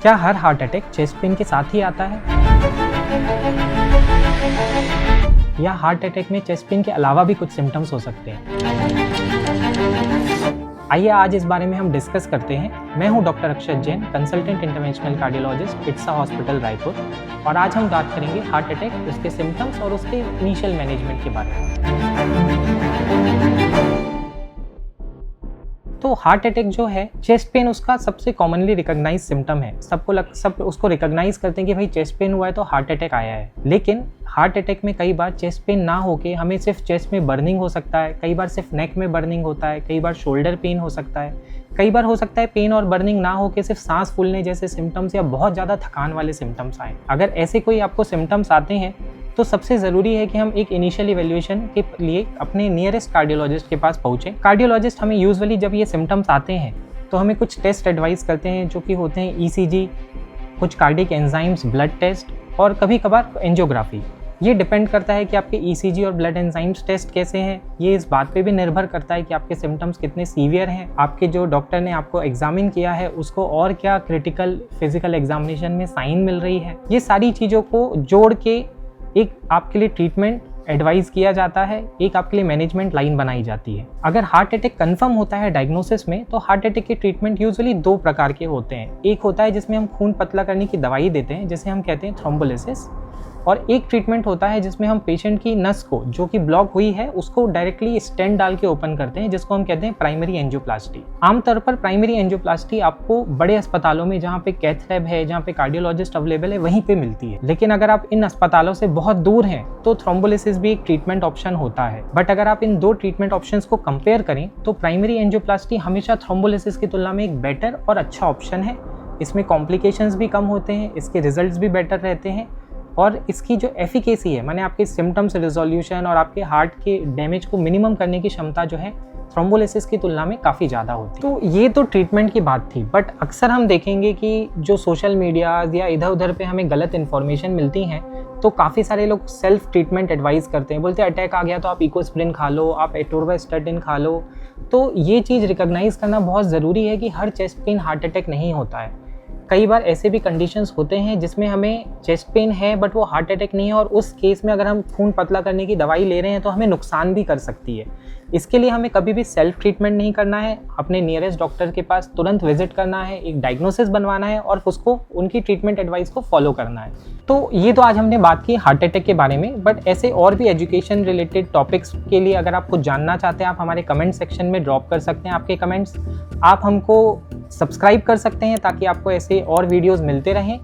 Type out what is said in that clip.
क्या her heart attack chest pain के साथ ही आता है, या हार्ट अटैक में चेस्ट पेन के अलावा भी कुछ सिम्टम्स हो सकते हैं? आइए आज इस बारे में हम डिस्कस करते हैं। मैं हूं doctor Akshat Jain, consultant interventional cardiologist, इट्सा हॉस्पिटल रायपुर, और आज हम बात करेंगे हार्ट अटैक, उसके सिम्टम्स और उसके इनिशियल मैनेजमेंट के बारे में। तो हार्ट अटैक जो है, चेस्ट पेन उसका सबसे कॉमनली रिकॉग्नाइज सिम्टम है। सब उसको रिकॉग्नाइज करते हैं कि भाई चेस्ट पेन हुआ है तो हार्ट अटैक आया है। लेकिन हार्ट अटैक में कई बार चेस्ट पेन ना होके हमें सिर्फ चेस्ट में बर्निंग हो सकता है, कई बार सिर्फ नेक में बर्निंग होता है, कई बार शोल्डर पेन हो सकता है, कई बार हो सकता है पेन और बर्निंग ना होके सिर्फ सांस फूलने जैसे सिम्टम्स या बहुत ज़्यादा थकान वाले सिम्टम्स आए। अगर ऐसे कोई आपको सिम्टम्स आते हैं तो सबसे ज़रूरी है कि हम एक इनिशियल इवैल्यूएशन के लिए अपने नियरेस्ट कार्डियोलॉजिस्ट के पास पहुँचें। कार्डियोलॉजिस्ट हमें यूजुअली जब ये सिम्टम्स आते हैं तो हमें कुछ टेस्ट एडवाइस करते हैं, जो कि होते हैं ईसीजी, कुछ कार्डियक एंजाइम्स, ब्लड टेस्ट और कभी कभार एंजियोग्राफी। ये डिपेंड करता है कि आपके ईसीजी और ब्लड एंजाइम्स टेस्ट कैसे हैं। ये इस बात पे भी निर्भर करता है कि आपके सिम्टम्स कितने सीवियर हैं, आपके जो डॉक्टर ने आपको एग्जामिन किया है उसको और क्या क्रिटिकल फिजिकल एग्जामिनेशन में साइन मिल रही है। ये सारी चीज़ों को जोड़ के एक आपके लिए ट्रीटमेंट एडवाइस किया जाता है, एक आपके लिए मैनेजमेंट लाइन बनाई जाती है। अगर हार्ट अटैक कंफर्म होता है डायग्नोसिस में, तो हार्ट अटैक के ट्रीटमेंट यूजुअली दो प्रकार के होते हैं। एक होता है जिसमें हम खून पतला करने की दवाई देते हैं, जिसे हम कहते हैं थ्रोम्बोलिसिस, और एक ट्रीटमेंट होता है जिसमें हम पेशेंट की नस को, जो कि ब्लॉक हुई है, उसको डायरेक्टली स्टेंट डाल के ओपन करते हैं, जिसको हम कहते हैं प्राइमरी एंजियोप्लास्टी। आमतौर पर प्राइमरी एंजियोप्लास्टी आपको बड़े अस्पतालों में, जहाँ पे कैथ लैब है, जहाँ पे कार्डियोलॉजिस्ट अवेलेबल है, वहीं पे मिलती है। लेकिन अगर आप इन अस्पतालों से बहुत दूर हैं तो थ्रोम्बोलिसिस भी एक ट्रीटमेंट ऑप्शन होता है। बट अगर आप इन दो ट्रीटमेंट ऑप्शंस को कंपेयर करें तो प्राइमरी एंजियोप्लास्टी हमेशा थ्रोम्बोलिसिस की तुलना में एक बेटर और अच्छा ऑप्शन है। इसमें कॉम्प्लिकेशंस भी कम होते हैं, इसके रिजल्ट्स भी बेटर रहते हैं, और इसकी जो एफिकेसी है, माने आपके सिम्टम्स रिजोल्यूशन और आपके हार्ट के डैमेज को मिनिमम करने की क्षमता जो है, थ्रोम्बोलिसिस की तुलना में काफ़ी ज़्यादा होती है। तो ये तो ट्रीटमेंट की बात थी, बट अक्सर हम देखेंगे कि जो सोशल मीडिया या इधर उधर पे हमें गलत इन्फॉर्मेशन मिलती हैं, तो काफ़ी सारे लोग सेल्फ ट्रीटमेंट एडवाइस करते हैं, बोलते हैं अटैक आ गया तो आप इकोस्प्रिन खा लो, आप एटोर्वास्टैटिन खा लो। तो ये चीज़ रिकॉग्नाइज करना बहुत ज़रूरी है कि हर चेस्ट पेन हार्ट अटैक नहीं होता है। कई बार ऐसे भी कंडीशंस होते हैं जिसमें हमें चेस्ट पेन है बट वो हार्ट अटैक नहीं है, और उस केस में अगर हम खून पतला करने की दवाई ले रहे हैं तो हमें नुकसान भी कर सकती है। इसके लिए हमें कभी भी सेल्फ ट्रीटमेंट नहीं करना है, अपने नियरेस्ट डॉक्टर के पास तुरंत विजिट करना है, एक डायग्नोसिस बनवाना है और उसको उनकी ट्रीटमेंट एडवाइस को फॉलो करना है। तो ये तो आज हमने बात की हार्ट अटैक के बारे में, बट ऐसे और भी एजुकेशन रिलेटेड टॉपिक्स के लिए अगर आप कुछ जानना चाहते हैं, आप हमारे कमेंट सेक्शन में ड्रॉप कर सकते हैं आपके कमेंट्स। आप हमको सब्सक्राइब कर सकते हैं ताकि आपको ऐसे और वीडियोस मिलते रहें।